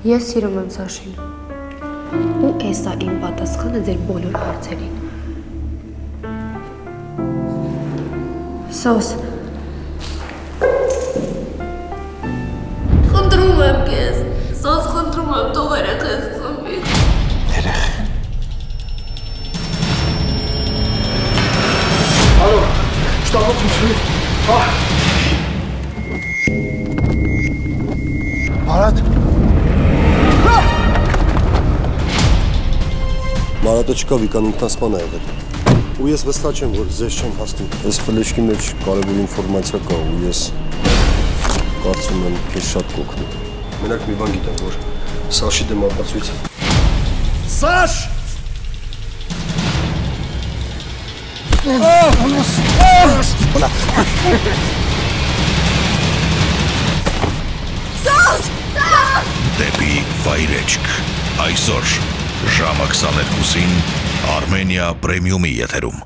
Ես սիրում եմ Սաշին։ Ու էսա իմ պատասխանը ձեր բոլոր հարցերին։ Սոս։ Խնդրում եմ քեզ։ Սոս խնդրում եմ, թող երեխես ծնվի։ Երեխա։ Ալո, շտաբով ուշվի։ Հա։ Մարատ։ Մարատը չկա, Վիկան ինքնասպան է եղել։ Ու ես վստահ չեմ, որ ձեզ չեմ հասնում։ Այս ֆլեշկի մեջ կարևոր ինֆորմացիա կա ու ես կարծում եմ քեզ շատ կօգնի։ Մենակ մի բան գիտեմ, որ Սաշի դեմ ապացույց։ Սաշ! Սոս! Դեպի վայրեջք, այսօր ժամը 22-ին Արմենիա պրեմիումի եթերում։